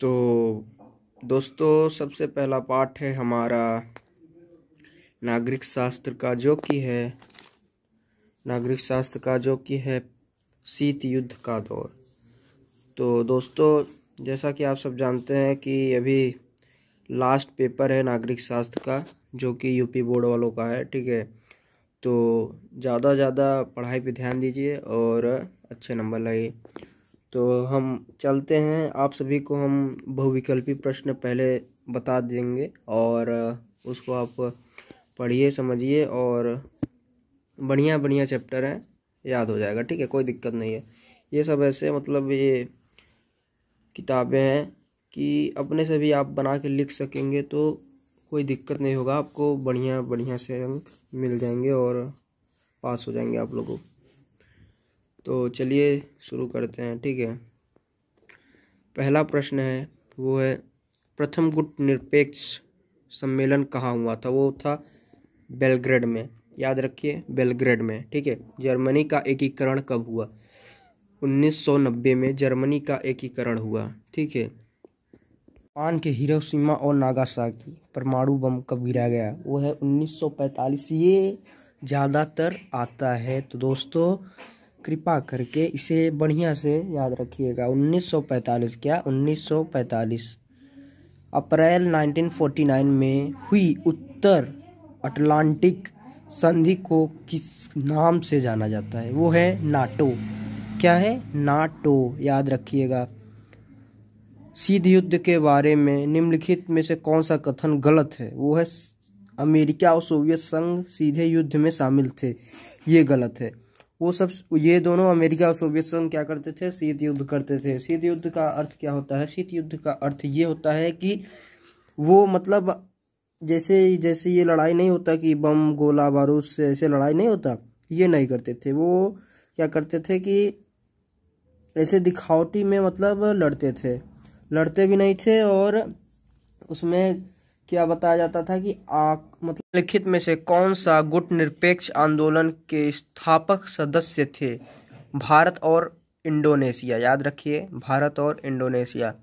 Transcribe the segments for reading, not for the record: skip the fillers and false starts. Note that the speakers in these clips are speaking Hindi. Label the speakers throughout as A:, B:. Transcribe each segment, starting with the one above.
A: तो दोस्तों, सबसे पहला पाठ है हमारा नागरिक शास्त्र का, जो कि है शीत युद्ध का दौर। तो दोस्तों, जैसा कि आप सब जानते हैं कि अभी लास्ट पेपर है नागरिक शास्त्र का, जो कि यूपी बोर्ड वालों का है। ठीक है, तो ज़्यादा पढ़ाई पे ध्यान दीजिए और अच्छे नंबर लाइए। तो हम चलते हैं, आप सभी को हम बहुविकल्पी प्रश्न पहले बता देंगे और उसको आप पढ़िए, समझिए और बढ़िया चैप्टर हैं, याद हो जाएगा। ठीक है, कोई दिक्कत नहीं है। ये सब ऐसे मतलब ये किताबें हैं कि अपने से भी आप बना के लिख सकेंगे, तो कोई दिक्कत नहीं होगा, आपको बढ़िया से अंक मिल जाएंगे और पास हो जाएंगे आप लोगों। तो चलिए शुरू करते हैं। ठीक है, पहला प्रश्न है, वो है प्रथम गुट निरपेक्ष सम्मेलन कहाँ हुआ था? वो था बेलग्रेड में। याद रखिए, बेलग्रेड में। ठीक है, जर्मनी का एकीकरण कब हुआ? 1990 में जर्मनी का एकीकरण हुआ। ठीक है, जापान के हिरोशिमा और नागासाकी परमाणु बम कब गिराया गया? वो है 1945। ये ज़्यादातर आता है, तो दोस्तों कृपा करके इसे बढ़िया से याद रखिएगा। 1945 क्या, 1945। अप्रैल 1949 में हुई उत्तर अटलांटिक संधि को किस नाम से जाना जाता है? वो है नाटो। क्या है? नाटो। याद रखिएगा। शीत युद्ध के बारे में निम्नलिखित में से कौन सा कथन गलत है? वो है अमेरिका और सोवियत संघ सीधे युद्ध में शामिल थे। ये गलत है। ये दोनों अमेरिका और सोवियत संघ क्या करते थे? शीत युद्ध करते थे। शीत युद्ध का अर्थ क्या होता है? शीत युद्ध का अर्थ ये होता है कि वो मतलब जैसे ये लड़ाई नहीं होता कि बम गोला बारूद से ऐसे लड़ाई नहीं होता, ये नहीं करते थे। वो क्या करते थे कि ऐसे दिखावटी में मतलब लड़ते भी नहीं थे। और उसमें क्या बताया जाता था कि मतलब लिखित में से कौन सा गुट निरपेक्ष आंदोलन के स्थापक सदस्य थे? भारत और इंडोनेशिया। याद रखिए, भारत और इंडोनेशिया।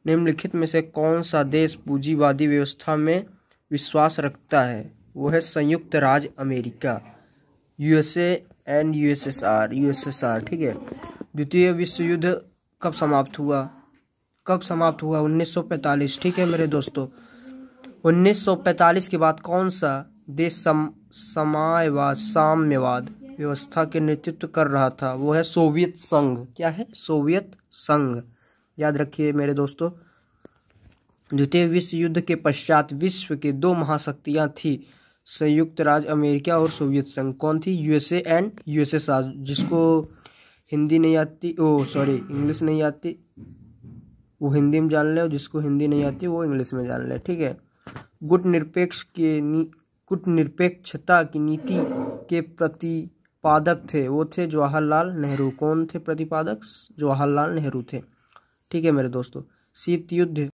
A: निम्नलिखित में से कौन सा देश पूंजीवादी व्यवस्था में विश्वास रखता है? वो है संयुक्त राज्य अमेरिका, यूएसए एंड यूएसएसआर। ठीक है, द्वितीय विश्व युद्ध कब समाप्त हुआ? 1945। ठीक है मेरे दोस्तों, 1945 के बाद कौन सा देश साम्यवाद व्यवस्था के नेतृत्व कर रहा था? वो है सोवियत संघ। क्या है? सोवियत संघ। याद रखिए मेरे दोस्तों। द्वितीय विश्व युद्ध के पश्चात विश्व के दो महाशक्तियां थी, संयुक्त राज्य अमेरिका और सोवियत संघ। कौन थी? USA and USSR. जिसको हिंदी नहीं आती, इंग्लिश नहीं आती, वो हिंदी में जान ले, और जिसको हिंदी नहीं आती वो इंग्लिश में जान ले। ठीक है, गुट निरपेक्षता की नीति के प्रतिपादक थे, वो थे जवाहरलाल नेहरू। कौन थे प्रतिपादक? जवाहरलाल नेहरू थे। ठीक है मेरे दोस्तों, शीत युद्ध